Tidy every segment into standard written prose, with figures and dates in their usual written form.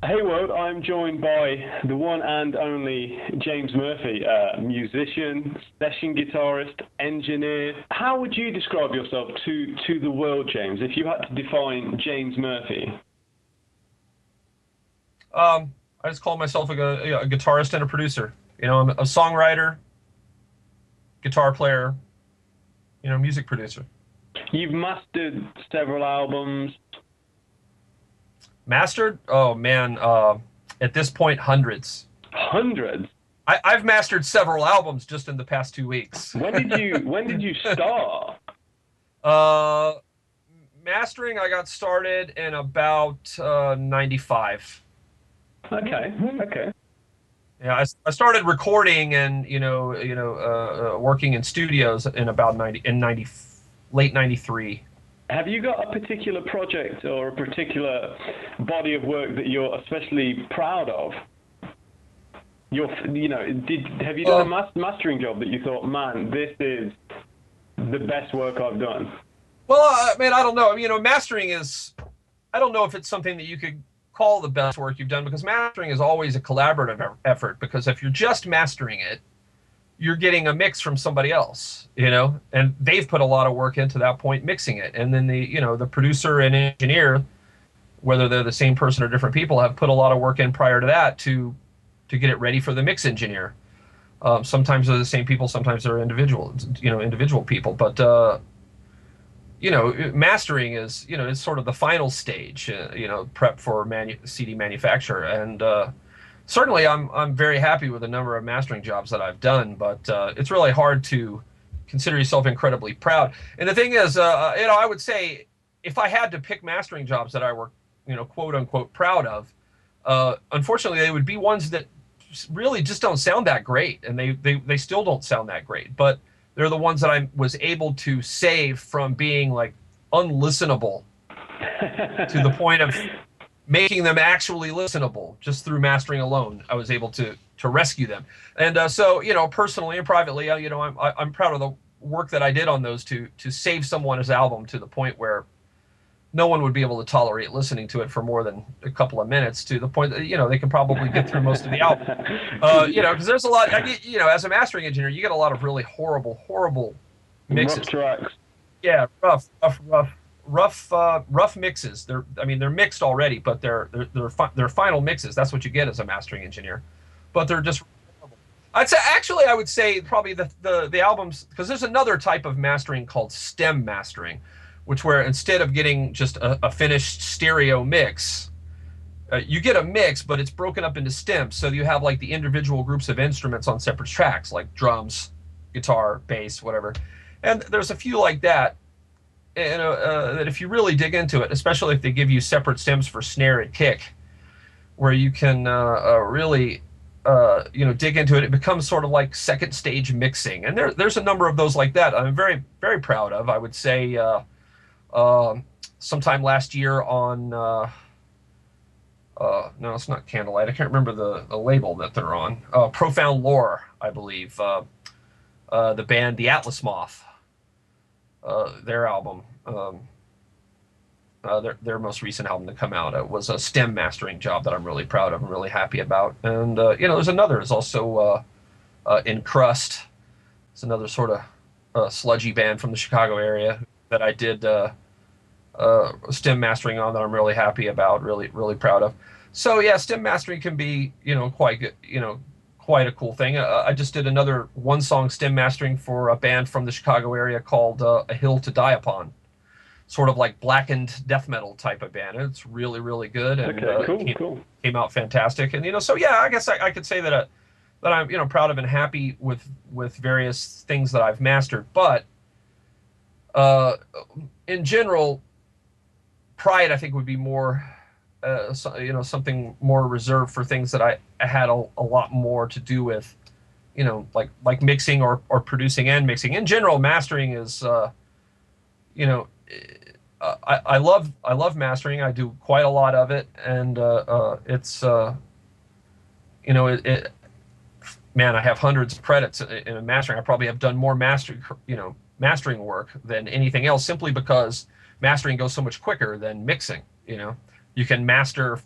Hey World, I'm joined by the one and only James Murphy, musician, session guitarist, engineer. How would you describe yourself to the world, James, if you had to define James Murphy? I just call myself a guitarist and a producer. I'm a songwriter, guitar player, music producer. You've mastered several albums. Mastered? Oh man, at this point, hundreds. Hundreds. I've mastered several albums just in the past 2 weeks. When did you start? uh, Mastering, I got started in about 95. Okay, okay. Yeah, I started recording and working in studios in about 90 late 93. Have you got a particular project or a particular body of work that you're especially proud of? Have you done a Uh, mastering job that you thought, man, this is the best work I've done? well, man, I don't know. Mastering is, I don't know if it's something that you could call the best work you've done because mastering is always a collaborative effort. Because if you're just mastering it, you're getting a mix from somebody else, and they've put a lot of work into that point mixing it. And then the producer and engineer, whether they're the same person or different people, have put a lot of work in prior to that to get it ready for the mix engineer. Sometimes they're the same people, sometimes they're individual people, but mastering is sort of the final stage, prep for CD manufacture, and certainly I'm very happy with the number of mastering jobs that I've done, but it's really hard to consider yourself incredibly proud. And the thing is, I would say if I had to pick mastering jobs that I were, quote unquote proud of, unfortunately they would be ones that really just don't sound that great, and they still don't sound that great, but they're the ones that I was able to save from being like unlistenable to the point of making them actually listenable just through mastering alone. I was able to rescue them, and so personally and privately, I'm proud of the work that I did on those to save someone's album to the point where no one would be able to tolerate listening to it for more than a couple of minutes, to the point that they can probably get through most of the album. Because there's a lot. As a mastering engineer, you get a lot of really horrible Rough mixes. tracks. Yeah, rough mixes. They're mixed already, but they're final mixes. That's what you get as a mastering engineer. But they're just. I would say probably the albums, because there's another type of mastering called stem mastering, which where instead of getting just a finished stereo mix, you get a mix, but it's broken up into stems. So you have like the individual groups of instruments on separate tracks, like drums, guitar, bass, whatever. And there's a few like that. And that if you really dig into it, especially if they give you separate stems for snare and kick, where you can really dig into it, it becomes sort of like second stage mixing. And there's a number of those like that I'm very, very proud of. I would say sometime last year on no, it's not Candlelight. I can't remember the label that they're on. Profound Lore, I believe. The band The Atlas Moth, their album, their most recent album to come out, was a stem mastering job that I'm really proud of and really happy about. And there's another. There's also In Crust. It's another sort of sludgy band from the Chicago area that I did stem mastering on, that I'm really happy about, really really proud of. So yeah, stem mastering can be quite good, quite a cool thing. I just did another one song stem mastering for a band from the Chicago area called A Hill to Die Upon, sort of like blackened death metal type of band. It's really really good, and Okay, cool, cool. came out fantastic. And so yeah, I guess I could say that I'm proud of and happy with various things that I've mastered, but uh, in general, pride I think would be more something more reserved for things that I had a lot more to do with, like mixing or producing and mixing. In general, mastering is you know I love mastering. I do quite a lot of it, and it's it man, I have hundreds of credits in mastering. I probably have done more mastering work than anything else, simply because mastering goes so much quicker than mixing. You can master,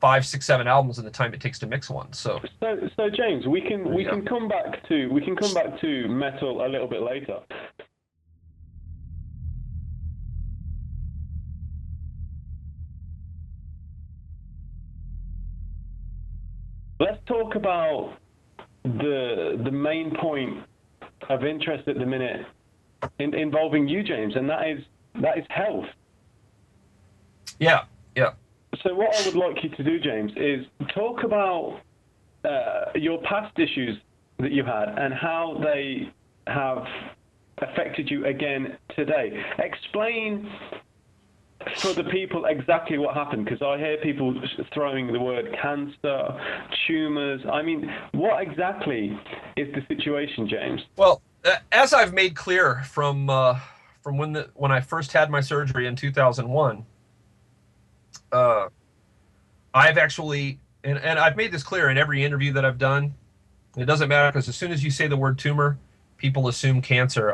5, 6, 7 albums in the time it takes to mix one. So James, we can come back to metal a little bit later. Let's talk about the main point of interest at the minute involving you, James, and that is health. Yeah. So what I would like you to do, James, is talk about your past issues that you had and how they have affected you again today. Explain for the people exactly what happened, because I hear people throwing the word cancer, tumors. I mean, what exactly is the situation, James? Well, as I've made clear from when I first had my surgery in 2001, I've actually, and I've made this clear in every interview that I've done. It doesn't matter, because as soon as you say the word tumor, people assume cancer.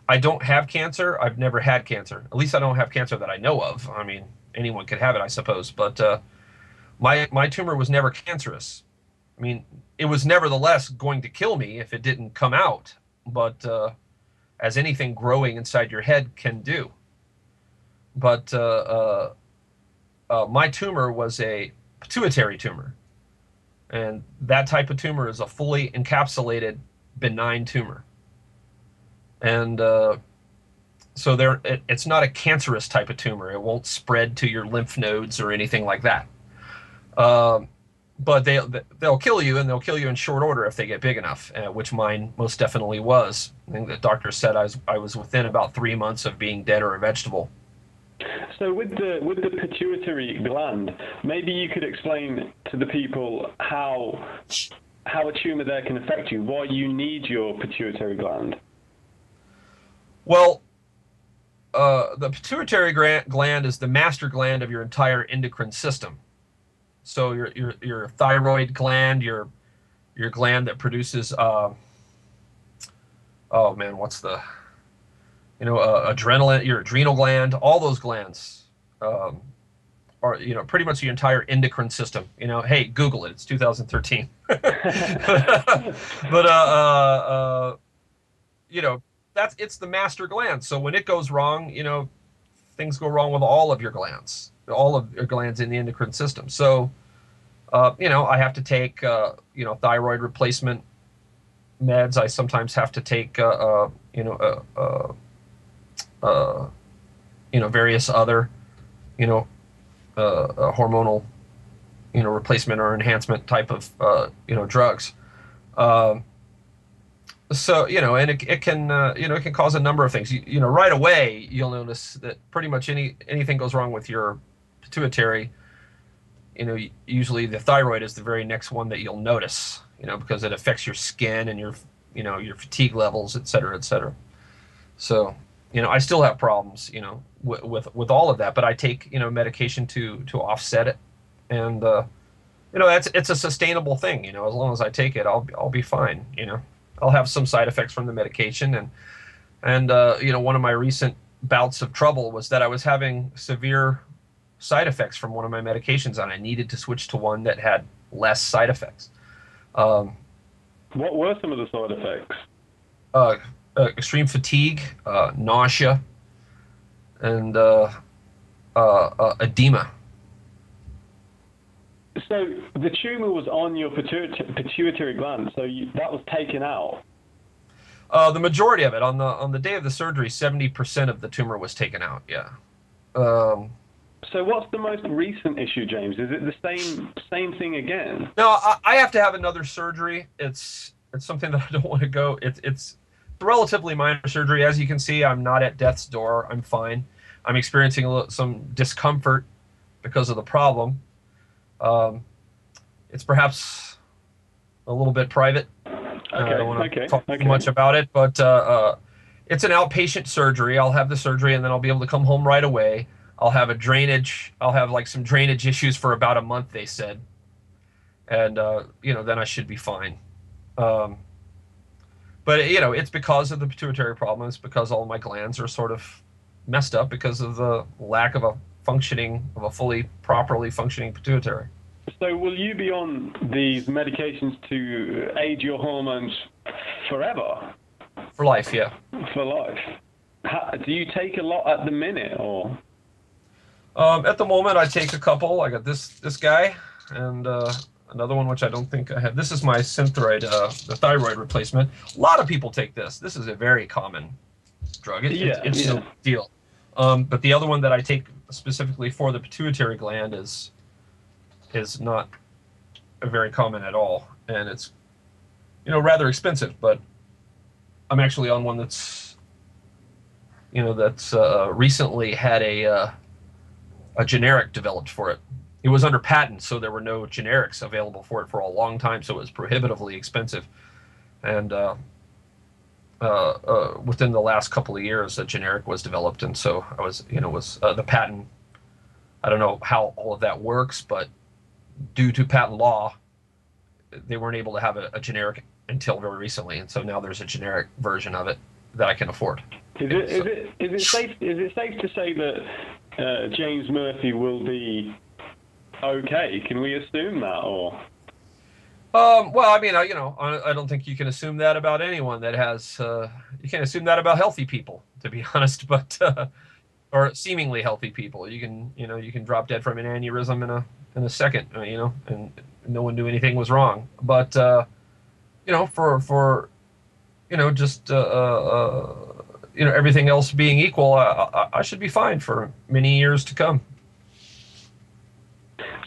I don't have cancer. I've never had cancer. At least I don't have cancer that I know of. I mean, anyone could have it, I suppose. But my tumor was never cancerous. I mean, it was nevertheless going to kill me if it didn't come out. But as anything growing inside your head can do. But my tumor was a pituitary tumor. And that type of tumor is a fully encapsulated benign tumor. And so it's not a cancerous type of tumor. It won't spread to your lymph nodes or anything like that. But they'll kill you, and they'll kill you in short order if they get big enough, which mine most definitely was. I think the doctor said I was within about 3 months of being dead or a vegetable. So with the pituitary gland, maybe you could explain to the people how a tumor there can affect you, why you need your pituitary gland. Well, the pituitary gland is the master gland of your entire endocrine system. So your thyroid gland, your gland that produces adrenaline, your adrenal gland, all those glands are pretty much your entire endocrine system. Hey, Google it. It's 2013. But it's the master gland. So when it goes wrong, things go wrong with all of your glands in the endocrine system. So, I have to take, thyroid replacement meds. I sometimes have to take, various other, hormonal, replacement or enhancement type of, drugs. So, and it can cause a number of things. Right away, you'll notice that pretty much anything goes wrong with your pituitary, usually the thyroid is the very next one that you'll notice, because it affects your skin and your fatigue levels, et cetera, et cetera. So, I still have problems, with all of that, but I take, medication to offset it. And, it's a sustainable thing, as long as I take it, I'll be fine, I'll have some side effects from the medication, and one of my recent bouts of trouble was that I was having severe side effects from one of my medications, and I needed to switch to one that had less side effects. What were some of the side effects? Extreme fatigue, nausea, and edema. So the tumor was on your pituitary gland, so that was taken out. The majority of it on the day of the surgery, 70% of the tumor was taken out. Yeah. So what's the most recent issue, James? Is it the same thing again? No, I have to have another surgery. It's something that I don't want to go. It's relatively minor surgery. As you can see, I'm not at death's door. I'm fine. I'm experiencing some discomfort because of the problem. It's perhaps a little bit private. I don't want to talk too much about it, but it's an outpatient surgery. I'll have the surgery, and then I'll be able to come home right away. I'll have some drainage issues for about a month, they said. And, then I should be fine. But, it's because of the pituitary problem. It's because all my glands are sort of messed up because of the lack of a fully properly functioning pituitary. So will you be on these medications to aid your hormones forever? For life, yeah. For life. Do you take a lot at the minute, or? At the moment, I take a couple. I got this guy, and another one which I don't think I have. This is my Synthroid, the thyroid replacement. A lot of people take this. This is a very common drug. It's no deal. But the other one that I take specifically for the pituitary gland is not very common at all, and it's rather expensive. But I'm actually on one that's recently had a generic developed for it. It was under patent, so there were no generics available for it for a long time, so it was prohibitively expensive. And within the last couple of years, a generic was developed, and so I was the patent. I don't know how all of that works, but due to patent law, they weren't able to have a generic until very recently, and so now there's a generic version of it that I can afford. Is it safe to say that James Murphy will be okay? Can we assume that, or? Well, I mean, I don't think you can assume that about anyone that has. You can't assume that about healthy people, to be honest, but or seemingly healthy people. You can drop dead from an aneurysm in a second, and no one knew anything was wrong. But for just everything else being equal, I should be fine for many years to come.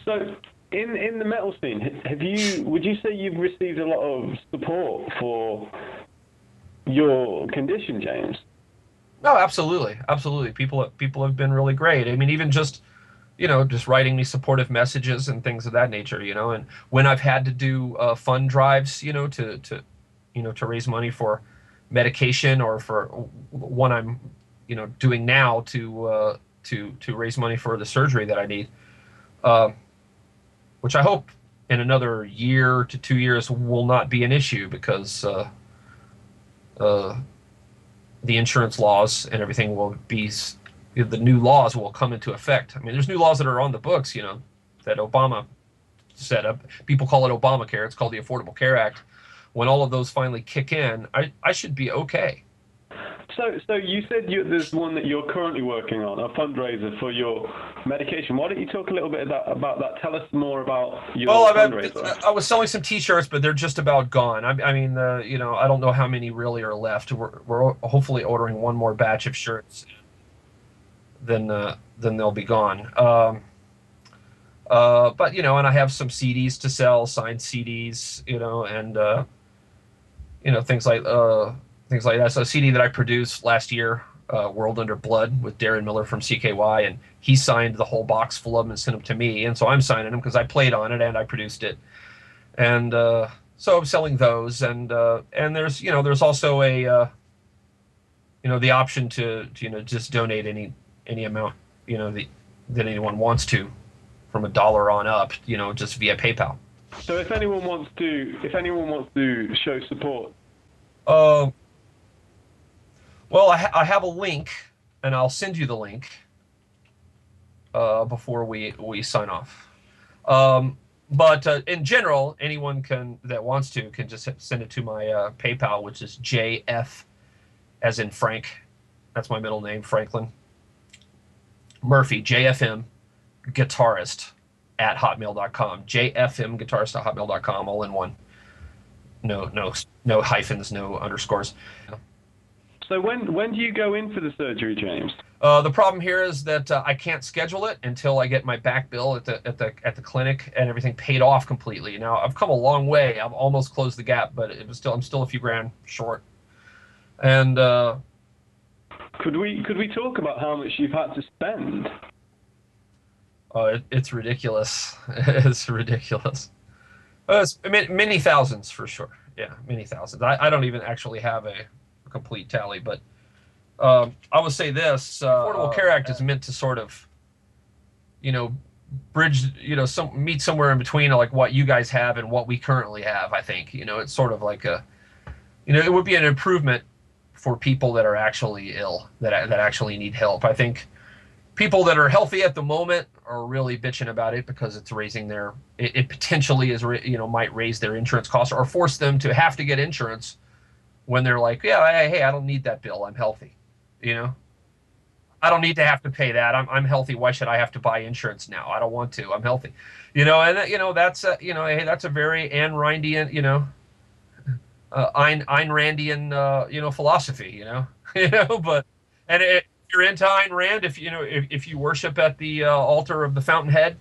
So, in the metal scene, would you say you've received a lot of support for your condition, James? No, absolutely. People have been really great. I mean, even just writing me supportive messages and things of that nature, and when I've had to do fund drives, to raise money for medication, or for one I'm doing now to raise money for the surgery that I need, which I hope in another year to 2 years will not be an issue, because the insurance laws and everything will be, the new laws will come into effect. I mean, there's new laws that are on the books, that Obama set up. People call it Obamacare. It's called the Affordable Care Act. When all of those finally kick in, I should be okay. So you said there's one that you're currently working on, a fundraiser for your medication. Why don't you talk a little bit about that? Tell us more about your fundraiser. I was selling some T-shirts, but they're just about gone. I mean, I don't know how many really are left. We're hopefully ordering one more batch of shirts, then they'll be gone. But and I have some CDs to sell, signed CDs, and things like that. So a CD that I produced last year, World Under Blood, with Darren Miller from CKY, and he signed the whole box full of them and sent them to me, and so I'm signing them because I played on it and I produced it, and so I'm selling those, and there's also a the option to just donate any amount that anyone wants to, from $1 on up, just via PayPal. So if anyone wants to show support. Well, I have a link, and I'll send you the link before we sign off. But in general, anyone that wants to can just send it to my PayPal, which is JF, as in Frank. That's my middle name, Franklin Murphy, JFM guitarist at hotmail.com. JFMguitarist at hotmail.com, all in one. No hyphens, no underscores. So when do you go in for the surgery, James? The problem here is that I can't schedule it until I get my back bill at the clinic and everything paid off completely. Now, I've come a long way. I've almost closed the gap, but I'm still a few grand short. And could we talk about how much you've had to spend? It's ridiculous. It's ridiculous. It's many thousands for sure. Yeah, many thousands. I don't even actually have a complete tally, but I would say this: Affordable Care Act is meant to sort of, bridge, meet somewhere in between, like what you guys have and what we currently have. I think it's sort of like it would be an improvement for people that are actually ill, that actually need help. I think people that are healthy at the moment are really bitching about it because it's raising it potentially is, might raise their insurance costs or force them to have to get insurance when they're like, yeah, hey, I don't need that bill. I'm healthy. I don't need to have to pay that. I'm healthy. Why should I have to buy insurance now? I don't want to. I'm healthy. That's hey, that's a very Ayn Randian, Ayn Randian, philosophy, but, and if you're into Ayn Rand, if you worship at the altar of the fountainhead,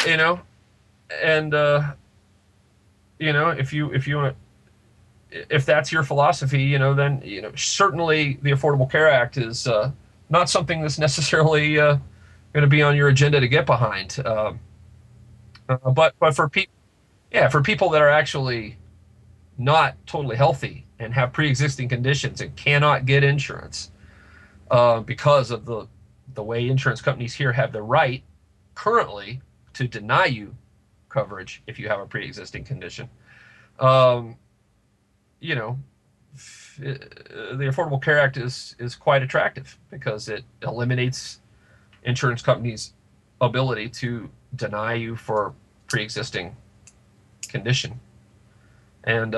and, if that's your philosophy, then, certainly the Affordable Care Act is, not something that's necessarily, going to be on your agenda to get behind. But for people that are actually not totally healthy and have pre-existing conditions and cannot get insurance because of the way insurance companies here have the right currently to deny you coverage if you have a pre-existing condition. The Affordable Care Act is quite attractive because it eliminates insurance companies' ability to deny you for pre-existing condition, and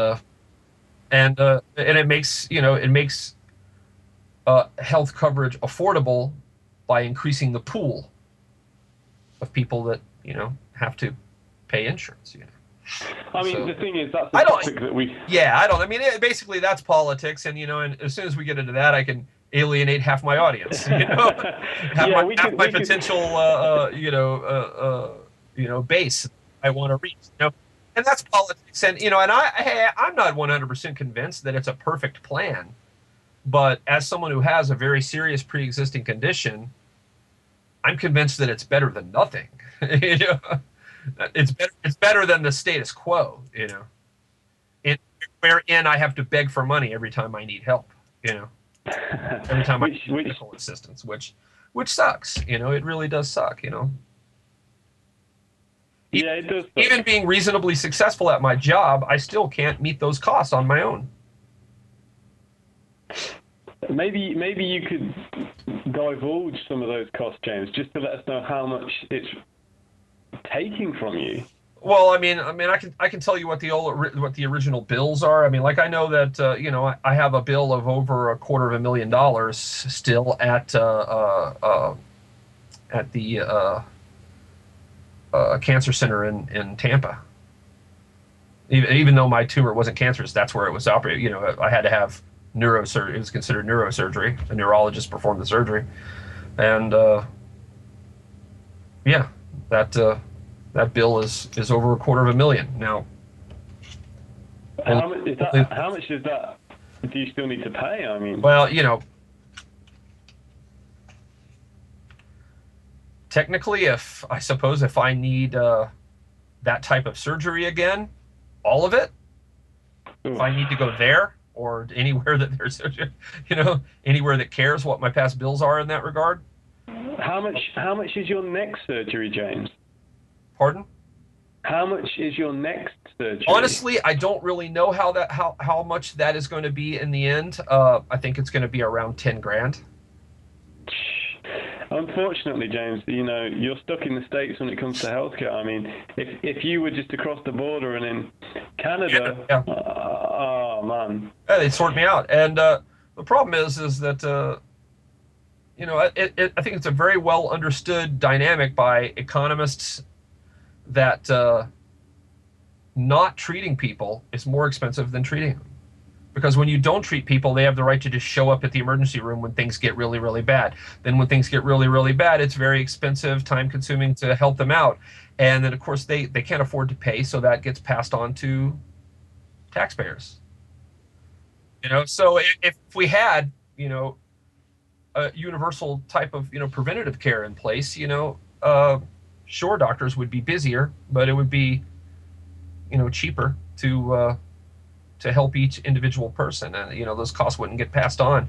it makes health coverage affordable by increasing the pool of people that have to pay insurance. I mean, the thing is, that's the topic that we. Yeah, I don't. I mean, basically, that's politics, and and as soon as we get into that, I can alienate half my audience. Half my potential, base I want to reach. And that's politics. And I'm not 100% convinced that it's a perfect plan, but as someone who has a very serious pre-existing condition, I'm convinced that it's better than nothing. It's better than the status quo, wherein I have to beg for money every time I need help, every time I need medical assistance, which sucks, it really does suck, Yeah, it does. Even being reasonably successful at my job, I still can't meet those costs on my own. Maybe you could divulge some of those costs, James, just to let us know how much it's taking from you. Well, I mean, I can tell you what the original bills are. I mean, like I know that I have a bill of over $250,000 still at the cancer center in Tampa. Even though my tumor wasn't cancerous, that's where it was operated. I had to have neurosurgery. It was considered neurosurgery. A neurologist performed the surgery, and that bill is over $250,000 now. How much is that? Do you still need to pay? I mean, well, technically, if I need that type of surgery again, all of it, if I need to go there or anywhere that there's, anywhere that cares what my past bills are in that regard. How much is your next surgery, James? Pardon? How much is your next surgery? Honestly, I don't really know how much that is going to be in the end. I think it's going to be around $10,000. Unfortunately, James, you're stuck in the States when it comes to healthcare. I mean, if you were just across the border and in Canada, yeah. Oh man, yeah, they'd sort me out. And the problem is that I think it's a very well understood dynamic by economists that not treating people is more expensive than treating them. Because when you don't treat people, they have the right to just show up at the emergency room when things get really, really bad. Then when things get really, really bad, it's very expensive, time-consuming to help them out. And then, of course, they can't afford to pay, so that gets passed on to taxpayers. So if we had, a universal type of, preventative care in place, sure, doctors would be busier, but it would be, cheaper to help each individial person, and those costs wouldn't get passed on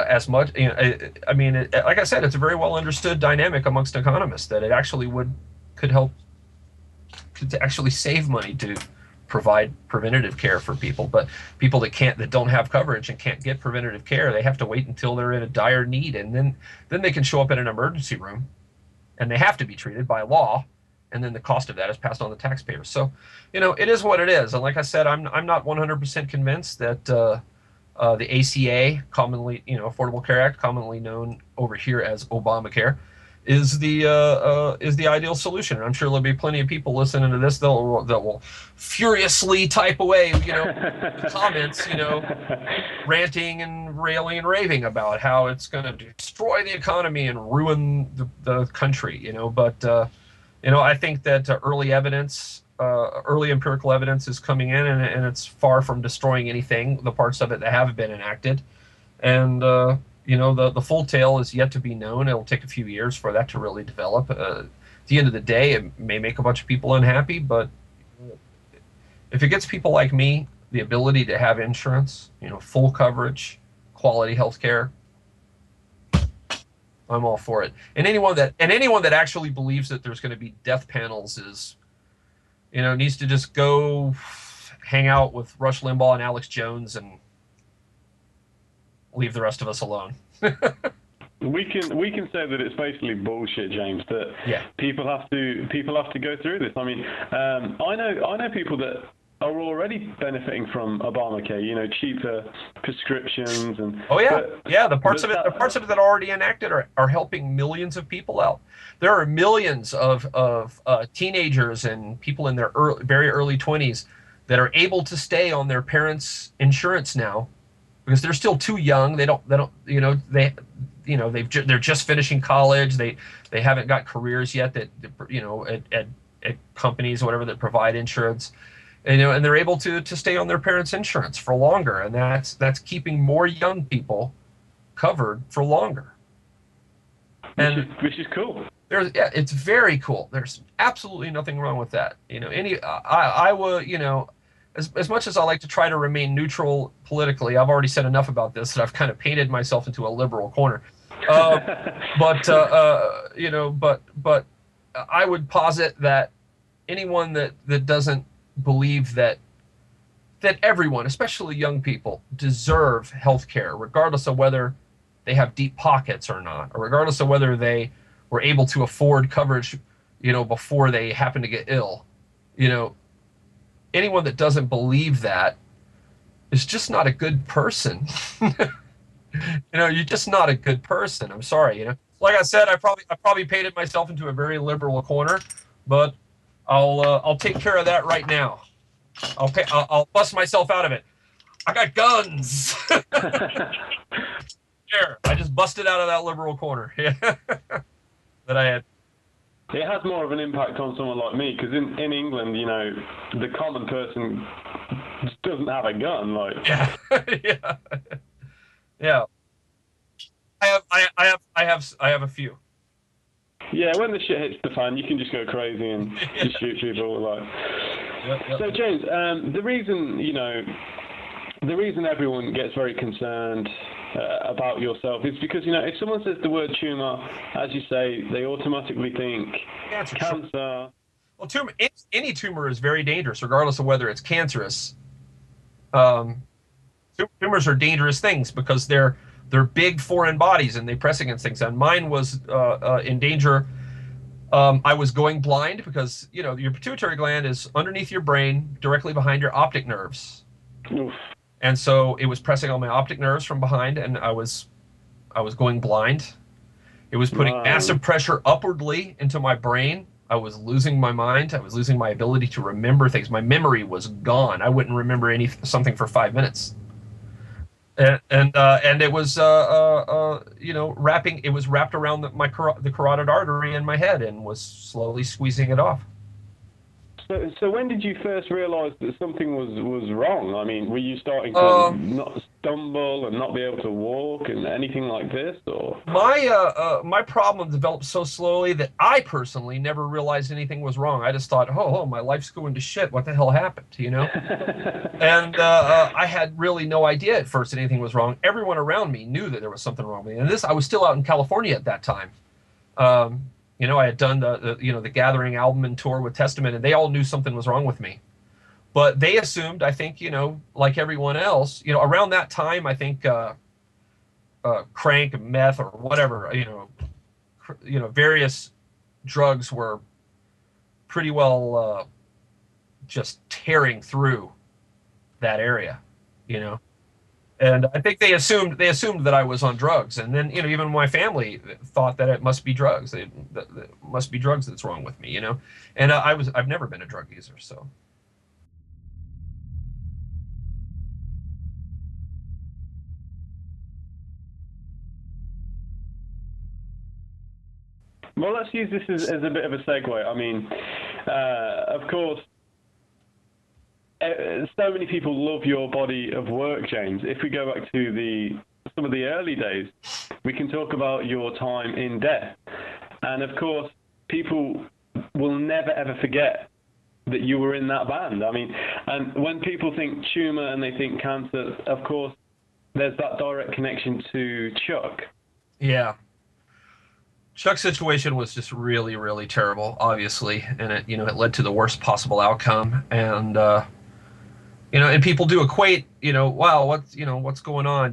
as much. I mean, like I said, it's a very well understood dynamic amongst economists that it actually could help to actually save money to provide preventative care for people. But people that don't have coverage and can't get preventative care, they have to wait until they're in a dire need, and then they can show up in an emergency room, and they have to be treated by law, and then the cost of that is passed on to taxpayers. So, it is what it is. And like I said, I'm not 100% convinced that the ACA, commonly, Affordable Care Act, commonly known over here as Obamacare, is the ideal solution. And I'm sure there'll be plenty of people listening to this that will furiously type away, comments, ranting and railing and raving about how it's going to destroy the economy and ruin the country, But I think that early empirical evidence is coming in, and it's far from destroying anything. The parts of it that have been enacted, and the full tale is yet to be known. It'll take a few years for that to really develop. At the end of the day, it may make a bunch of people unhappy, but if it gets people like me the ability to have insurance, full coverage, quality health care, I'm all for it. And anyone that actually believes that there's going to be death panels needs to just go hang out with Rush Limbaugh and Alex Jones and leave the rest of us alone. We can say that it's basically bullshit, James. That people have to go through this. I mean, I know people that are already benefiting from Obamacare. Cheaper prescriptions and. Oh yeah, the parts of it that are already enacted are helping millions of people out. There are millions of teenagers and people in their very early 20s that are able to stay on their parents' insurance now, because they're still too young. They're just finishing college. They haven't got careers yet that at companies or whatever that provide insurance, and they're able to stay on their parents' insurance for longer, and that's keeping more young people covered for longer. Which is cool. It's very cool. There's absolutely nothing wrong with that. I will, as much as I like to try to remain neutral politically, I've already said enough about this that I've kind of painted myself into a liberal corner. But I would posit that anyone that doesn't believe that everyone, especially young people, deserve health care, regardless of whether they have deep pockets or not, or regardless of whether they were able to afford coverage, before they happen to get ill. Anyone that doesn't believe that is just not a good person. You're just not a good person. I'm sorry. Like I said, I probably painted myself into a very liberal corner, but I'll take care of that right now. I'll bust myself out of it. I got guns. There, I just busted out of that liberal corner. That I had. It has more of an impact on someone like me, because in England, the common person just doesn't have a gun. Yeah. I have a few. Yeah, when the shit hits the fan, you can just go crazy and just shoot people. Yep. So James, the reason everyone gets very concerned about yourself is because if someone says the word tumor, as you say, they automatically think cancer. Well, any tumor is very dangerous, regardless of whether it's cancerous. Tumors are dangerous things because they're big foreign bodies and they press against things. And mine was in danger. I was going blind because your pituitary gland is underneath your brain, directly behind your optic nerves. Oof. And so it was pressing on my optic nerves from behind, and I was going blind. It was putting massive pressure upwardly into my brain. I was losing my mind. I was losing my ability to remember things. My memory was gone. I wouldn't remember something for 5 minutes. And it was wrapping. It was wrapped around the carotid artery in my head and was slowly squeezing it off. So when did you first realize that something was wrong? I mean, were you starting to not stumble and not be able to walk and anything like this, or? My problem developed so slowly that I personally never realized anything was wrong. I just thought, oh, my life's going to shit. What the hell happened? And I had really no idea at first that anything was wrong. Everyone around me knew that there was something wrong with me. And I was still out in California at that time. I had done the Gathering album and tour with Testament, and they all knew something was wrong with me. But they assumed, I think, like everyone else, around that time, I think crank, meth, or whatever, various drugs were pretty well just tearing through that area, you know. And I think they assumed that I was on drugs, and then even my family thought that it must be drugs. That it must be drugs that's wrong with me, you know. And I've never been a drug user, so. Well, let's use this as a bit of a segue. I mean, of course, so many people love your body of work, James. If we go back to some of the early days, we can talk about your time in death. And of course, people will never ever forget that you were in that band. I mean, and when people think tumor and they think cancer, of course, there's that direct connection to Chuck. Yeah. Chuck's situation was just really, really terrible, obviously, and it led to the worst possible outcome. And and people do equate, wow, what's going on?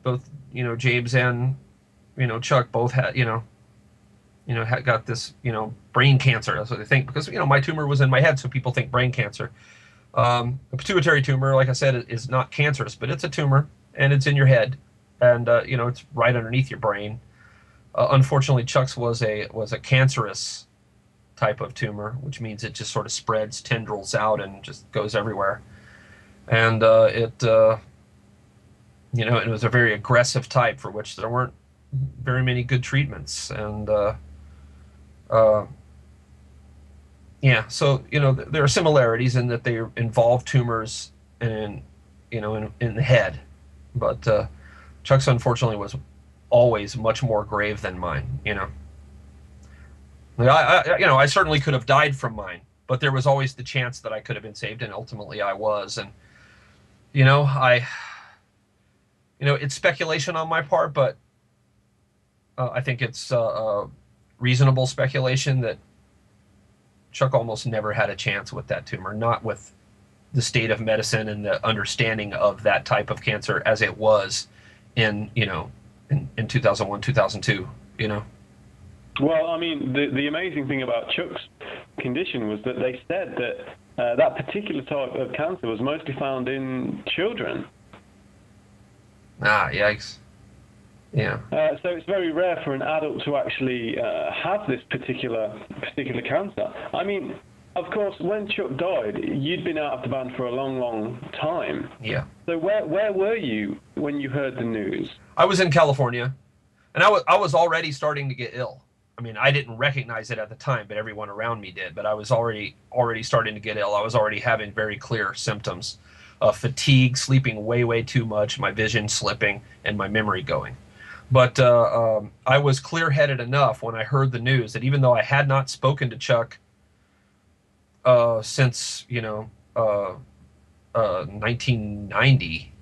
Both, James and, Chuck both had, got this, brain cancer. That's what they think, because my tumor was in my head, so people think brain cancer. A pituitary tumor, like I said, is not cancerous, but it's a tumor, and it's in your head, and it's right underneath your brain. Unfortunately, Chuck's was a cancerous type of tumor, which means it just sort of spreads tendrils out and just goes everywhere. And it was a very aggressive type for which there weren't very many good treatments. And so there are similarities in that they involve tumors in the head, but Chuck's unfortunately was always much more grave than mine. I certainly could have died from mine, but there was always the chance that I could have been saved, and ultimately I was. And it's speculation on my part, but I think it's reasonable speculation that Chuck almost never had a chance with that tumor, not with the state of medicine and the understanding of that type of cancer as it was in 2001, 2002, Well, I mean, the amazing thing about Chuck's condition was that they said that that particular type of cancer was mostly found in children. Ah, yikes. Yeah. So it's very rare for an adult to actually have this particular cancer. I mean, of course, when Chuck died, you'd been out of the band for a long, long time. Yeah. So where were you when you heard the news? I was in California, and I was already starting to get ill. I mean, I didn't recognize it at the time, but everyone around me did. But I was already starting to get ill. I was already having very clear symptoms of fatigue, sleeping way, way too much, my vision slipping, and my memory going. But I was clear-headed enough when I heard the news that even though I had not spoken to Chuck since 1990,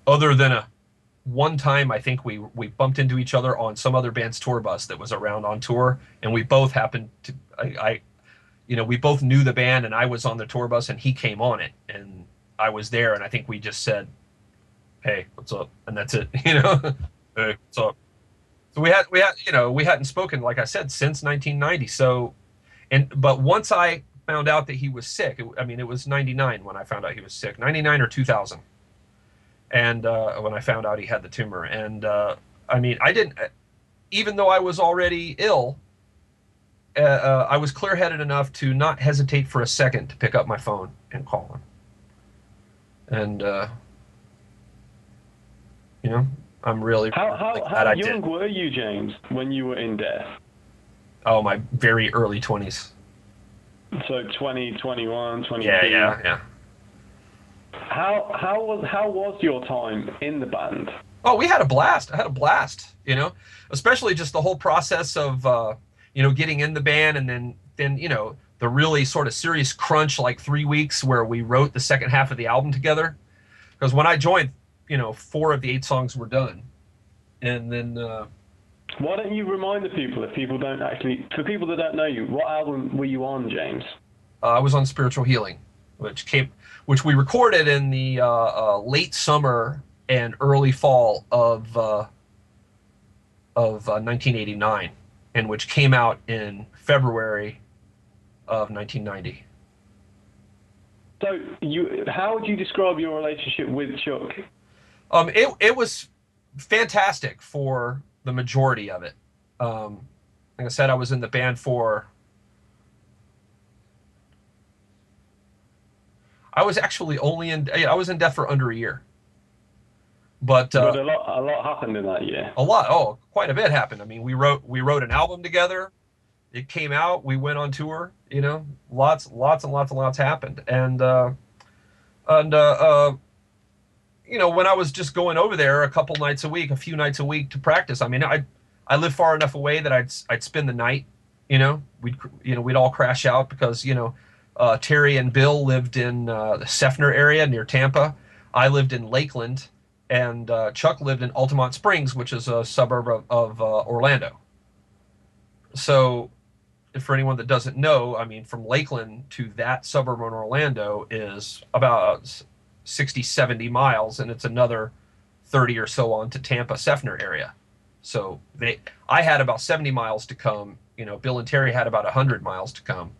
other than one time I think we bumped into each other on some other band's tour bus that was around on tour, and we both happened to we both knew the band, and I was on the tour bus and he came on it, and I was there, and I think we just said, "Hey, what's up?" and that's it. Hey, what's up? So we hadn't spoken, like I said, since 1990. So, but once I found out that he was sick, it was 99 when I found out he was sick, 99 or 2000. And when I found out he had the tumor. And I didn't, even though I was already ill, I was clear-headed enough to not hesitate for a second to pick up my phone and call him. And, I'm really how young were you, James, when you were in death? Oh, my very early 20s. So 20, 21, 22. Yeah. How was your time in the band? Oh, we had a blast. I had a blast, especially just the whole process of, getting in the band, and then the really sort of serious crunch, like 3 weeks where we wrote the second half of the album together. Because when I joined, 4 of the 8 songs were done. And then... why don't you remind the people, for people that don't know you, what album were you on, James? I was on Spiritual Healing, which we recorded in the late summer and early fall of 1989, and which came out in February of 1990. So how would you describe your relationship with Chuck? It was fantastic for the majority of it. Like I said, I was in the band for. I was actually only in. I was in Death for under a year. But a lot happened in that year. A lot. Oh, quite a bit happened. I mean, we wrote an album together. It came out. We went on tour. You know, lots and lots happened. And you know, when I was just going over there a few nights a week to practice. I mean, I lived far enough away that I'd spend the night. You know, we'd all crash out because Terry and Bill lived in the Seffner area near Tampa. I lived in Lakeland, and Chuck lived in Altamont Springs, which is a suburb of Orlando. So, for anyone that doesn't know, I mean, from Lakeland to that suburb in Orlando is about 60, 70 miles, and it's another 30 or so on to Tampa, Seffner area. So I had about 70 miles to come. Bill and Terry had about 100 miles to come.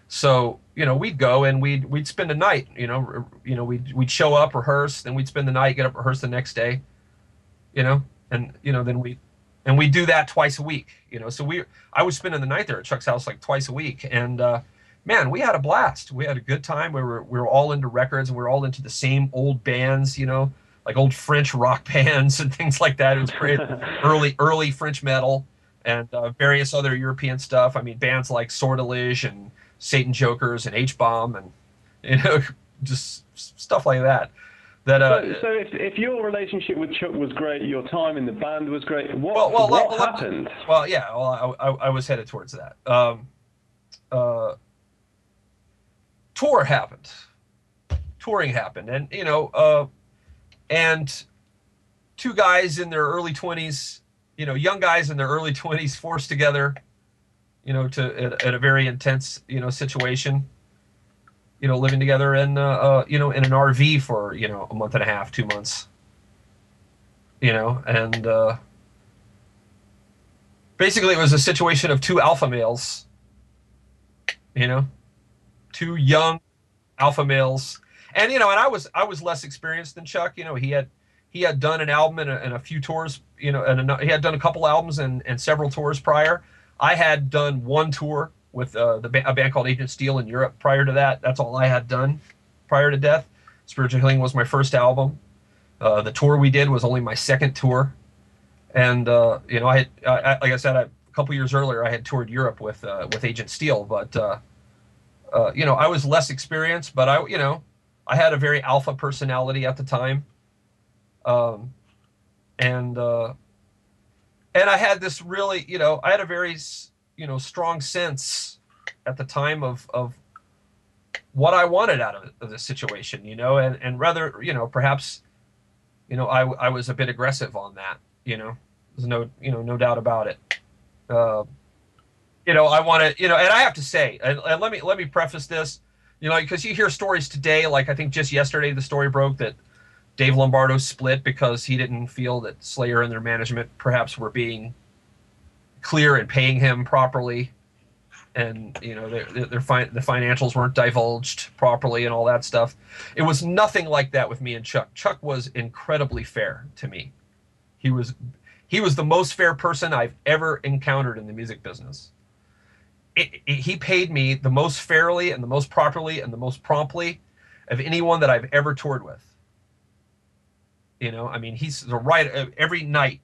So, we'd go and we'd spend a night, we'd show up, rehearse, then we'd spend the night, get up, rehearse the next day, and, then we'd do that twice a week, so I was spending the night there at Chuck's house like twice a week. And, man, we had a blast. We had a good time. We were all into records, and we were all into the same old bands, like old French rock bands and things like that. It was great. early French metal and various other European stuff. I mean, bands like Sortilege and Satan Jokers and H-Bomb and, just stuff like that. So if your relationship with Chuck was great, your time in the band was great, what happened? Well, yeah, I was headed towards that. Touring happened, and and two guys in their early 20s, young guys in their early 20s forced together, at a very intense, situation, living together in, in an RV for, a month and a half, 2 months, and basically it was a situation of two alpha males, two young alpha males. And, and I was less experienced than Chuck. He had done an album and a few tours, and he had done a couple albums and several tours prior. I had done one tour with a band called Agent Steel in Europe prior to that. That's all I had done prior to Death. Spiritual Healing was my first album. The tour we did was only my second tour. And, I had, like I said, a couple years earlier, I had toured Europe with Agent Steel, but, I was less experienced, but I had a very alpha personality at the time. And I had this really, I had a very, strong sense at the time of what I wanted out of the situation, and rather, perhaps, I was a bit aggressive on that, there's no doubt about it. I want to, and I have to say, and let me preface this, because you hear stories today, like I think just yesterday the story broke that Dave Lombardo split because he didn't feel that Slayer and their management perhaps were being clear and paying him properly, and the financials weren't divulged properly and all that stuff. It was nothing like that with me and Chuck. Chuck was incredibly fair to me. He was the most fair person I've ever encountered in the music business. He paid me the most fairly and the most properly and the most promptly of anyone that I've ever toured with. I mean, he's the right. Every night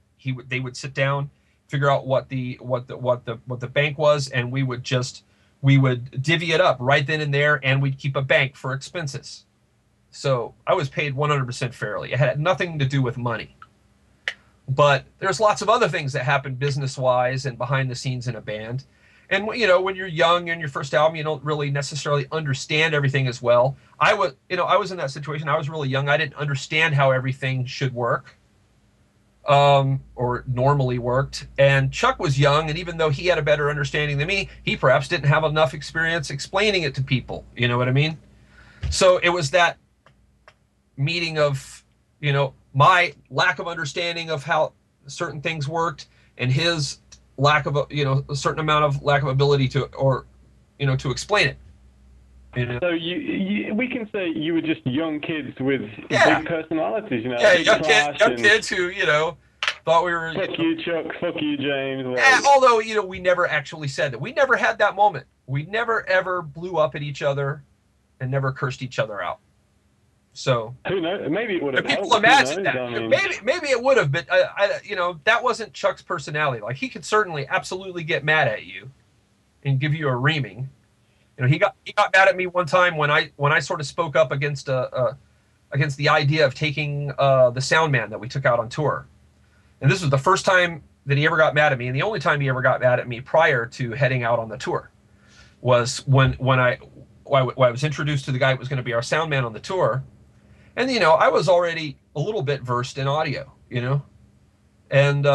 they would sit down, figure out what the bank was, and we would divvy it up right then and there, and we'd keep a bank for expenses. So I was paid 100% fairly. It had nothing to do with money. But there's lots of other things that happen business-wise and behind the scenes in a band. And, when you're young in your first album, you don't really necessarily understand everything as well. I was in that situation. I was really young. I didn't understand how everything should work, or normally worked. And Chuck was young, and even though he had a better understanding than me, he perhaps didn't have enough experience explaining it to people. You know what I mean? So it was that meeting of, my lack of understanding of how certain things worked and his lack of a certain amount of lack of ability to, or to explain it. So we can say you were just young kids with Yeah. big personalities, Yeah, big clash young and kids who thought we were. fuck you, Chuck, fuck you, James. Although we never actually said that. We never had that moment. We never ever blew up at each other, and never cursed each other out. So who knows? Maybe it would have people helped. imagine that. I mean, maybe it would have, but that wasn't Chuck's personality. Like, he could certainly absolutely get mad at you and give you a reaming. He got mad at me one time when I sort of spoke up against the idea of taking the sound man that we took out on tour. And this was the first time that he ever got mad at me, and the only time he ever got mad at me prior to heading out on the tour was when I was introduced to the guy who was going to be our sound man on the tour. And, I was already a little bit versed in audio, and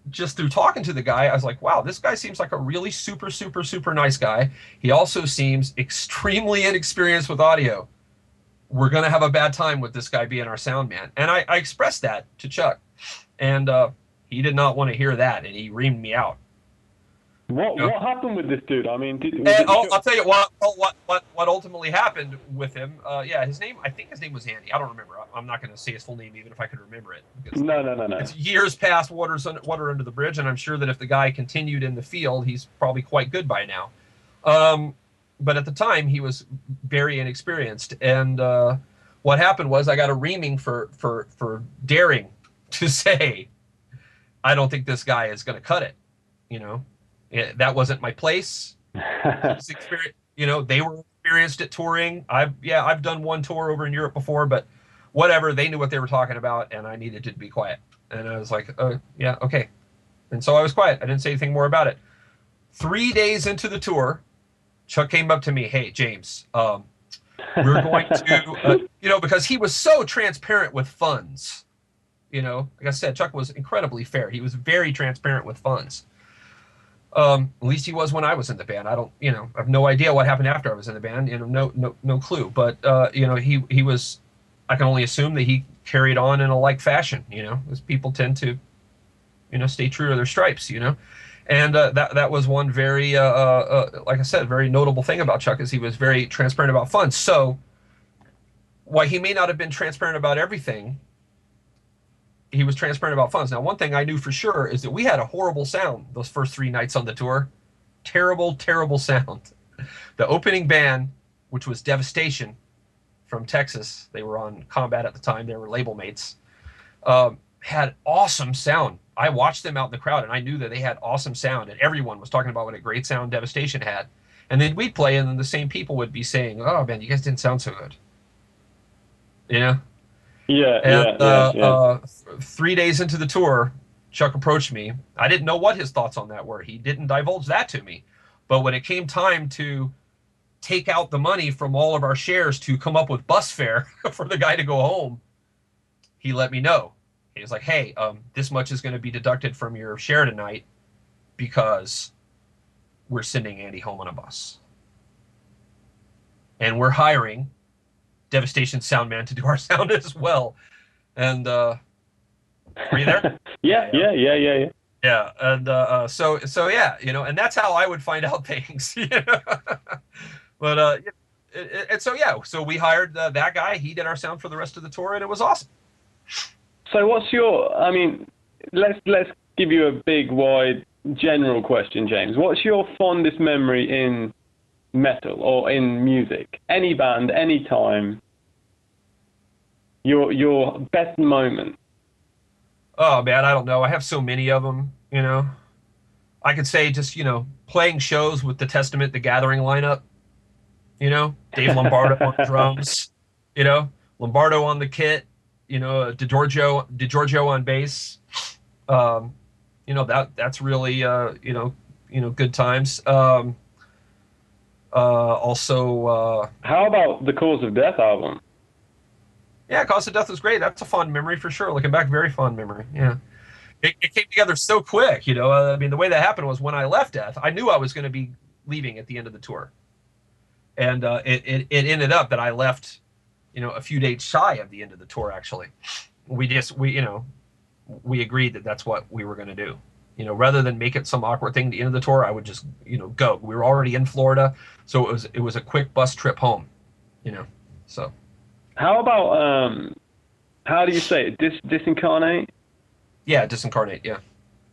just through talking to the guy, I was like, wow, this guy seems like a really super, super, super nice guy. He also seems extremely inexperienced with audio. We're going to have a bad time with this guy being our sound man. And I expressed that to Chuck, and he did not want to hear that, and he reamed me out. What happened with this dude? I mean, I'll tell you what ultimately happened with him. His name, I think his name was Andy. I don't remember. I'm not going to say his full name, even if I could remember it. No. It's years past water under the bridge, and I'm sure that if the guy continued in the field, he's probably quite good by now. But at the time, he was very inexperienced, and what happened was I got a reaming for daring to say, I don't think this guy is going to cut it. That wasn't my place. They were experienced at touring. I've done one tour over in Europe before, but whatever. They knew what they were talking about, and I needed to be quiet. And I was like, yeah, okay. And so I was quiet. I didn't say anything more about it. 3 days into the tour, Chuck came up to me, hey, James, we're going to, because he was so transparent with funds. Like I said, Chuck was incredibly fair. He was very transparent with funds. At least he was when I was in the band. I don't, I have no idea what happened after I was in the band. No clue. But he was. I can only assume that he carried on in a like fashion. As people tend to, stay true to their stripes. And that was one very, like I said, very notable thing about Chuck is he was very transparent about funds. So, while he may not have been transparent about everything, he was transparent about funds. Now, one thing I knew for sure is that we had a horrible sound those first 3 nights on the tour. Terrible, terrible sound. The opening band, which was Devastation from Texas, they were on Combat at the time, they were label mates, had awesome sound. I watched them out in the crowd, and I knew that they had awesome sound, and everyone was talking about what a great sound Devastation had. And then we'd play, and then the same people would be saying, oh, man, you guys didn't sound so good. Yeah. 3 days into the tour, Chuck approached me. I didn't know what his thoughts on that were. He didn't divulge that to me. But when it came time to take out the money from all of our shares to come up with bus fare for the guy to go home, he let me know. He was like, hey, this much is going to be deducted from your share tonight because we're sending Andy home on a bus. And we're hiring Devastation sound man to do our sound as well. And are you there? Yeah. Yeah, and so yeah, and that's how I would find out things. But so we hired that guy. He did our sound for the rest of the tour, and it was awesome. So what's your? I mean, let's give you a big, wide, general question, James. What's your fondest memory in metal or in music? Any band, any time. Your best moment. Oh man, I don't know. I have so many of them. I could say just playing shows with the Testament, the Gathering lineup. Dave Lombardo on the drums. Lombardo on the kit. DiGiorgio on bass. That's really good times. Also. How about the Cause of Death album? Yeah, Cause of Death was great. That's a fond memory for sure. Looking back, very fond memory. Yeah. It came together so quick, I mean, the way that happened was when I left Death, I knew I was going to be leaving at the end of the tour. And it ended up that I left, a few days shy of the end of the tour, actually. We agreed that that's what we were going to do, Rather than make it some awkward thing at the end of the tour, I would just, go. We were already in Florida, so it was a quick bus trip home, so. How about, how do you say it? Disincarnate? Yeah, Disincarnate, yeah.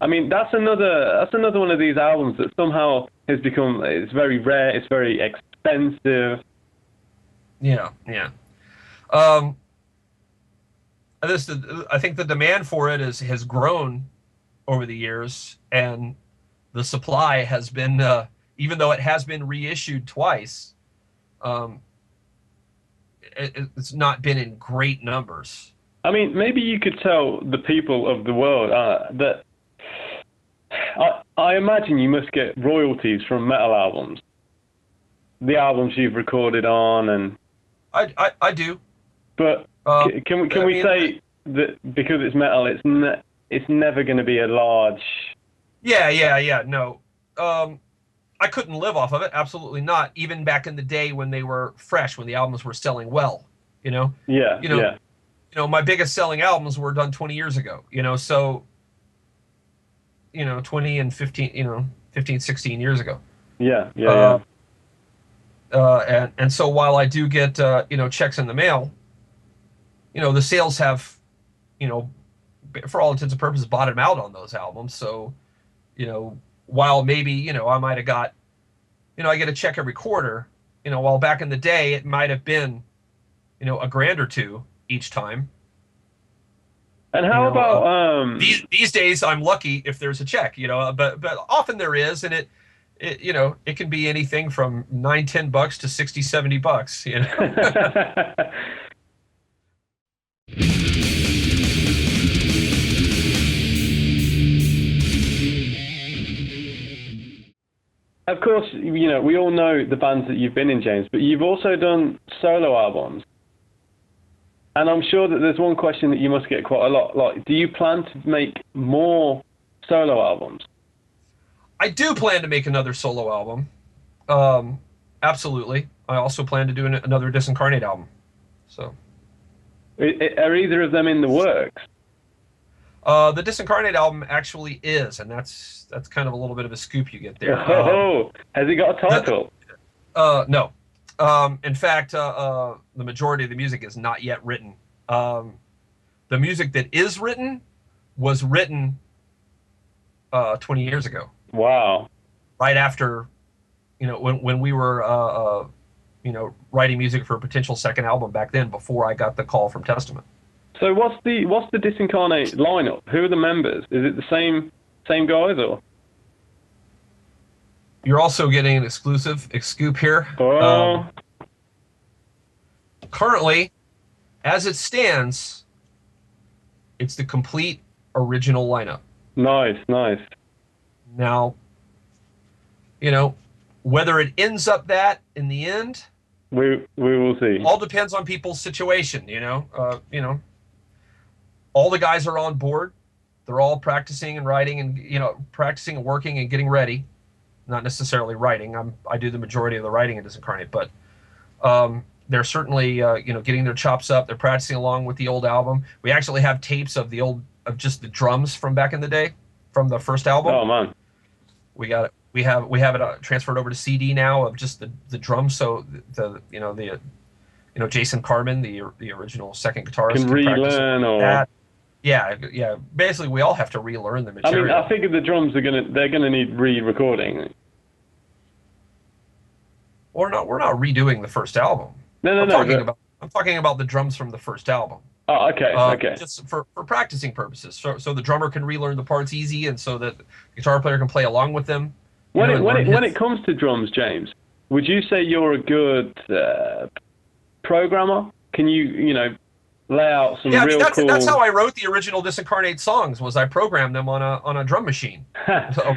I mean, that's another one of these albums that somehow has become, it's very rare, it's very expensive. Yeah. I think the demand for it has grown over the years, and the supply has been, even though it has been reissued twice, it's not been in great numbers. I mean, maybe you could tell the people of the world that I imagine you must get royalties from metal albums, the albums you've recorded on, and I do. But can we say that because it's metal, it's never going to be a large? Yeah. No, I couldn't live off of it. Absolutely not. Even back in the day when they were fresh, when the albums were selling well, Yeah. My biggest selling albums were done 20 years ago. So 20 and 15, 15, 16 years ago. Yeah. And so while I do get checks in the mail, the sales have, for all intents and purposes, bottomed out on those albums. So, while maybe, I might have got, I get a check every quarter, while back in the day it might have been, a grand or two each time. And how about these days I'm lucky if there's a check, but often there is, and it can be anything from $9-10 to $60-70. Of course, we all know the bands that you've been in, James, but you've also done solo albums. And I'm sure that there's one question that you must get quite a lot. Like, do you plan to make more solo albums? I do plan to make another solo album. Absolutely. I also plan to do another Disincarnate album. So, are either of them in the works? The Disincarnate album actually is, and that's kind of a little bit of a scoop you get there. Has it got a title? No. In fact, the majority of the music is not yet written. The music that is written was written 20 years ago. Wow. Right after, when we were, writing music for a potential second album back then, before I got the call from Testament. So what's the Disincarnate lineup? Who are the members? Is it the same guys, or? You're also getting an exclusive scoop here. Oh. Currently, as it stands, it's the complete original lineup. Nice. Now, whether it ends up that in the end, we will see. All depends on people's situation. All the guys are on board. They're all practicing and writing and practicing and working and getting ready. Not necessarily writing. I do the majority of the writing in Disincarnate, but they're certainly getting their chops up. They're practicing along with the old album. We actually have tapes of just the drums from back in the day, from the first album. Oh man, we got it. We have it transferred over to CD now of just the drums. So Jason Carmen, the original second guitarist, can relearn or that. Yeah. Basically, we all have to relearn the material. I mean, I figured the drums they're gonna need re-recording. We're not redoing the first album. No. I'm talking about the drums from the first album. Oh, okay. Okay. Just for practicing purposes, so the drummer can relearn the parts easy, and so that the guitar player can play along with them. When it comes to drums, James, would you say you're a good programmer? Can you lay out some real cool? That's how I wrote the original Disincarnate songs. Was I programmed them on a drum machine, a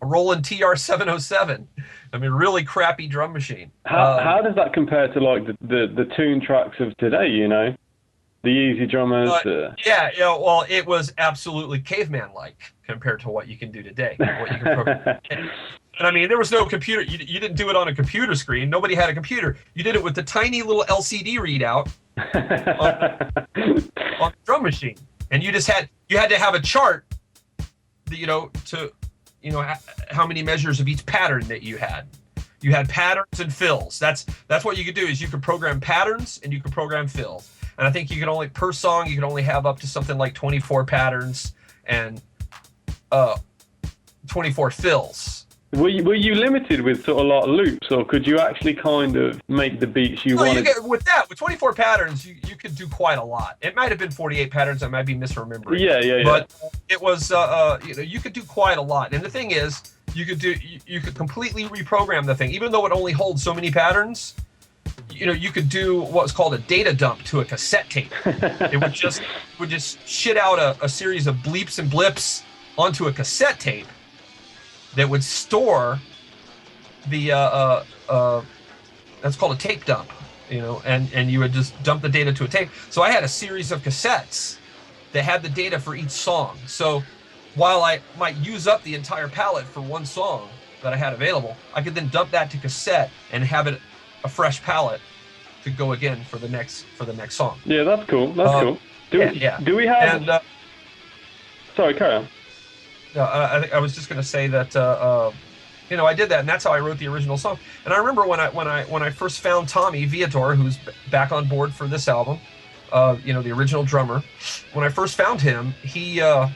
Roland TR-707. I mean, really crappy drum machine. How does that compare to like the tune tracks of today? The easy drummers. Well, it was absolutely caveman-like compared to what you can do today. What you can program. And I mean, there was no computer. You didn't do it on a computer screen. Nobody had a computer. You did it with the tiny little LCD readout on the drum machine, and you had to have a chart how many measures of each pattern that you had. You had patterns and fills. That's what you could do, is you could program patterns and you could program fills. And I think you could only, per song, you could only have up to something like 24 patterns and 24 fills. Were you limited with sort of like loops, or could you actually kind of make the beats you wanted? With 24 patterns, you could do quite a lot. It might have been 48 patterns. I might be misremembering. Yeah. But it was, you could do quite a lot. And the thing is, you could completely reprogram the thing, even though it only holds so many patterns. You could do what's called a data dump to a cassette tape. It would just shit out a series of bleeps and blips onto a cassette tape that would store the that's called a tape dump, and you would just dump the data to a tape. So I had a series of cassettes that had the data for each song. So while I might use up the entire palette for one song that I had available, I could then dump that to cassette and have it a fresh palette to go again for the next song. Yeah, that's cool. That's cool. Do we have? And, sorry, carry on. I was just going to say that I did that, and that's how I wrote the original song. And I remember when I first found Tommy Viator, who's back on board for this album, the original drummer. When I first found him, he, I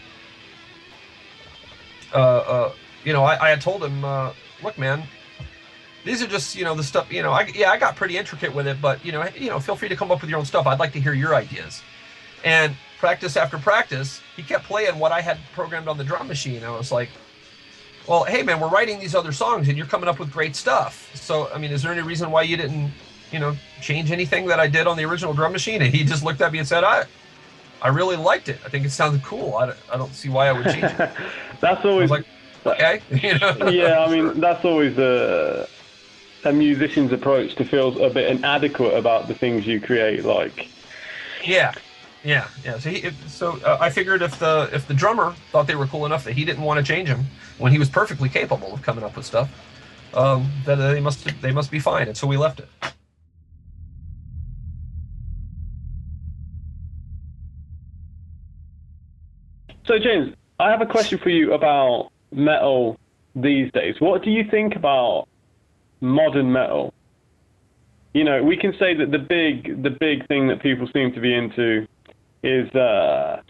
had told him, look, man, these are just, the stuff, I got pretty intricate with it, but, feel free to come up with your own stuff. I'd like to hear your ideas. And practice after practice, he kept playing what I had programmed on the drum machine. I was like, well, hey, man, we're writing these other songs, and you're coming up with great stuff. So, I mean, is there any reason why you didn't, change anything that I did on the original drum machine? And he just looked at me and said, I really liked it. I think it sounded cool. I don't see why I would change it. That's always... I was like, okay. Yeah, I mean, that's always a musician's approach, to feel a bit inadequate about the things you create, like... Yeah. So I figured if the drummer thought they were cool enough that he didn't want to change them when he was perfectly capable of coming up with stuff, then they must be fine, and so we left it. So James, I have a question for you about metal these days. What do you think about modern metal? We can say that the big thing that people seem to be into is that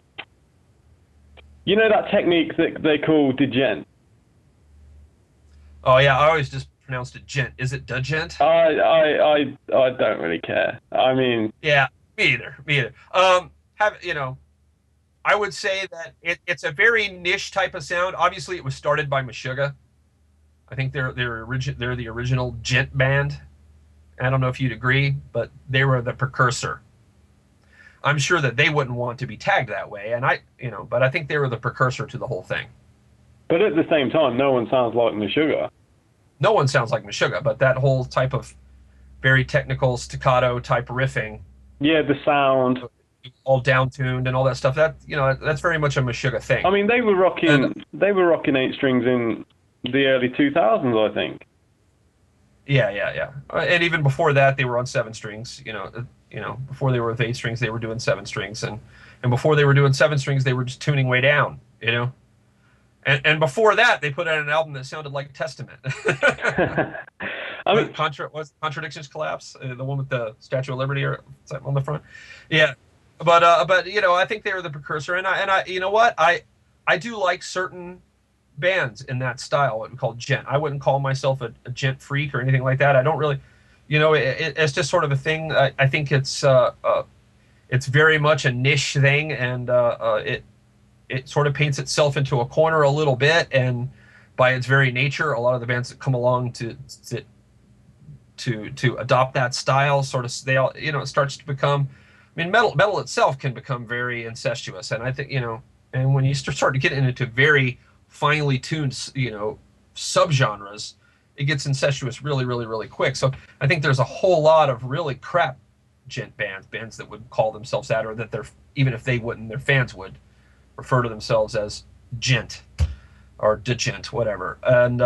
technique that they call djent. Oh yeah, I always just pronounced it gent. Is it djent? I don't really care. I mean, yeah, me either. I would say that it's a very niche type of sound. Obviously, it was started by Meshuggah. I think they're the original djent band. I don't know if you'd agree, but they were the precursor. I'm sure that they wouldn't want to be tagged that way, but I think they were the precursor to the whole thing. But at the same time, no one sounds like Meshuggah. No one sounds like Meshuggah, but that whole type of very technical staccato type riffing. Yeah, the sound. All down-tuned and all that stuff. That's very much a Meshuggah thing. I mean, they were rocking 8 strings in the early 2000s, I think. Yeah. And even before that, they were on 7 strings. Before they were with 8 strings, they were doing 7 strings, and before they were doing 7 strings, they were just tuning way down. And before that, they put out an album that sounded like Testament. I mean, Contradictions Collapse, the one with the Statue of Liberty or something on the front. Yeah, but I think they were the precursor, and I you know what, I do like certain bands in that style, what we call djent. I wouldn't call myself a djent freak or anything like that. I don't really, it's just sort of a thing. I think it's very much a niche thing, and it sort of paints itself into a corner a little bit, and by its very nature, a lot of the bands that come along to adopt that style, sort of, it starts to become, I mean, metal itself can become very incestuous, and I think, and when you start to get into very finely tuned, subgenres, it gets incestuous really, really, really quick. So I think there's a whole lot of really crap djent bands that would call themselves that, or that even if they wouldn't, their fans would refer to themselves as djent or djent, whatever. And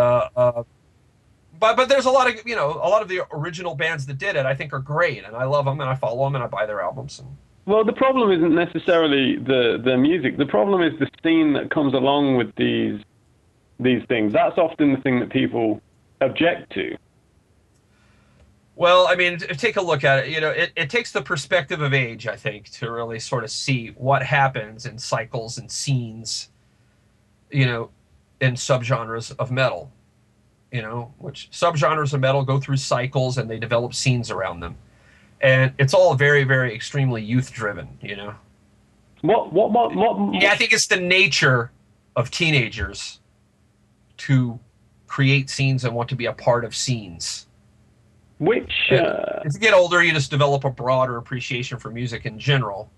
but there's a lot of the original bands that did it, I think, are great, and I love them, and I follow them, and I buy their albums, and Well, the problem isn't necessarily the music. The problem is the scene that comes along with these things. That's often the thing that people object to. Well, I mean, take a look at it. You know, it takes the perspective of age, I think, to really sort of see what happens in cycles and scenes, you know, in subgenres of metal, you know, which subgenres of metal go through cycles and they develop scenes around them. And it's all very, very extremely youth driven, you know. Yeah, I think it's the nature of teenagers to create scenes and want to be a part of scenes. Which As you get older, you just develop a broader appreciation for music in general,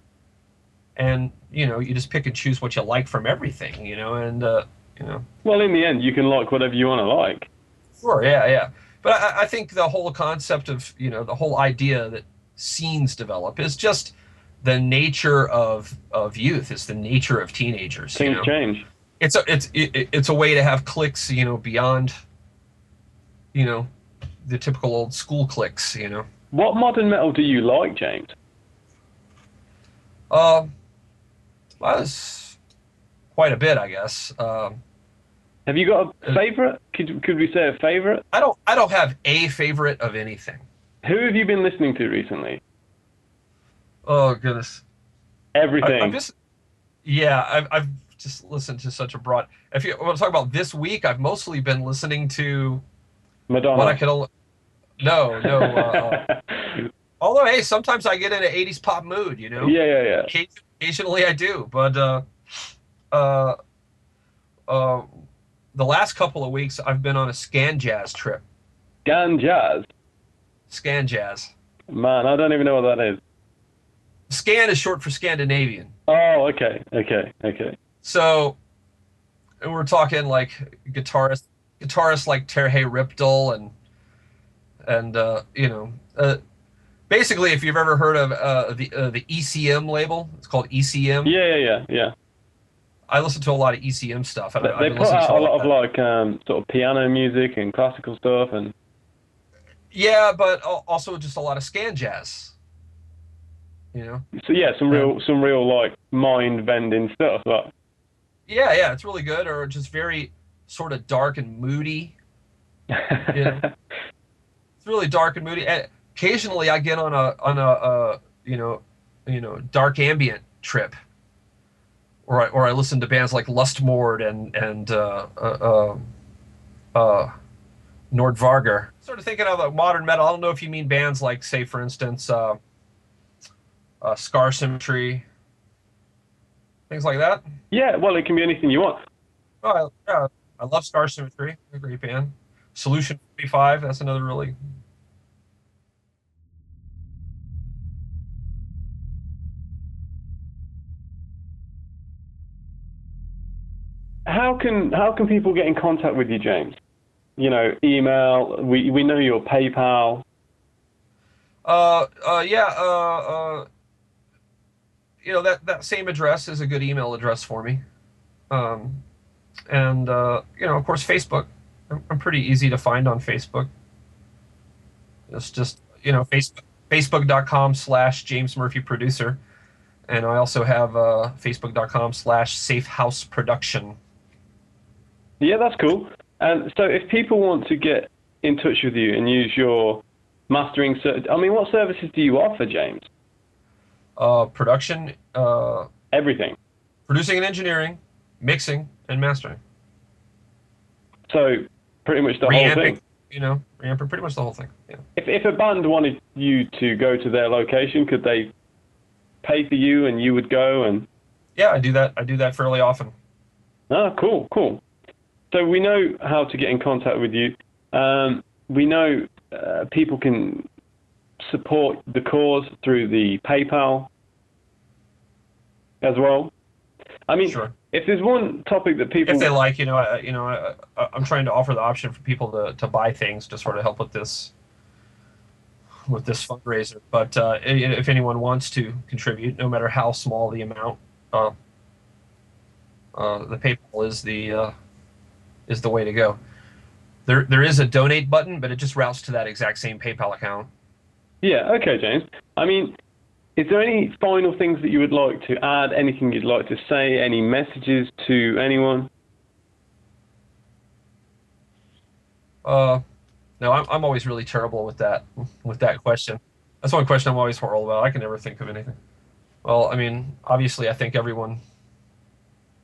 and you know, you just pick and choose what you like from everything, you know, and you know. well, in the end, you can like whatever you want to like. Sure, yeah, yeah. But I think the whole concept of, you know, the whole idea that scenes develop is just the nature of youth. It's the nature of teenagers. Things change. It's a way to have cliques, you know, beyond, you know, the typical old school cliques, you know. What modern metal do you like, James? Well, it's quite a bit, I guess. Have you got a favorite? Could we say a favorite? I don't have a favorite of anything. Who have you been listening to recently? Oh goodness. Everything. I've just listened to such a broad. If you want to talk about this week, I've mostly been listening to Madonna. what I could only. No. Although, hey, sometimes I get in an '80s pop mood, you know. Yeah. Occasionally I do, but the last couple of weeks I've been on a scan jazz trip. Scan jazz. Scan jazz. Man, I don't even know what that is. Scan is short for Scandinavian. Oh, okay. So, and we're talking like guitarists like Terje Ripdal and you know, basically, if you've ever heard of the ECM label, it's called ECM. Yeah. I listen to a lot of ECM stuff. They put out a lot of like sort of piano music and classical stuff, and yeah, but also just a lot of scan jazz. You know. So yeah, some real like mind bending stuff. Like. Yeah, it's really good, or just very sort of dark and moody. You know? It's really dark and moody. And occasionally, I get on a you know dark ambient trip, or I listen to bands like Lustmord and Nordvarger. Sort of thinking of modern metal. I don't know if you mean bands like, say, for instance, Scar Symmetry, things like that. Yeah, well, it can be anything you want. Oh, yeah, I love Scar Symmetry. They're a great band. Solution 45, that's another really. How can people get in contact with you, James? You know, email. We know your PayPal. You know, that same address is a good email address for me. And you know, of course, Facebook. I'm pretty easy to find on Facebook. It's just, you know, Facebook.com/James Murphy Producer, and I also have Facebook.com/Safe House Production. Yeah, that's cool. And so, if people want to get in touch with you and use your mastering, I mean, what services do you offer, James? Production. Everything. Producing and engineering, mixing and mastering. So pretty much the whole thing. You know, reamping, pretty much the whole thing. Yeah. If a band wanted you to go to their location, could they pay for you and you would go and? Yeah, I do that. I do that fairly often. Ah, cool. So we know how to get in contact with you. We know people can support the cause through the PayPal as well. I mean, sure. If there's one topic that people, if they like, I'm trying to offer the option for people to buy things to sort of help with this fundraiser. But if anyone wants to contribute, no matter how small the amount, the PayPal is the way to go. There is a donate button, but it just routes to that exact same PayPal account. Yeah. Okay, James. I mean, Is there any final things that you would like to add? Anything you'd like to say? Any messages to anyone? No, I'm always really terrible with that question. That's one question I'm always horrible about. I can never think of anything. Well, I mean, obviously, I thank everyone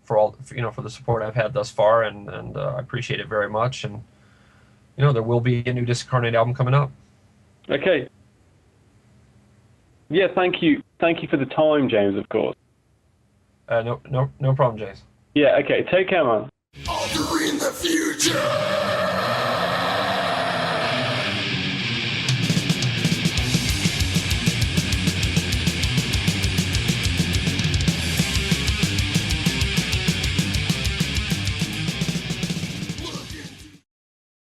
for all for the support I've had thus far, and I appreciate it very much. And there will be a new Discarnate album coming up. Okay. Yeah, thank you. Thank you for the time, James, of course. No problem, James. Yeah, okay. Take care, man. Altering the future!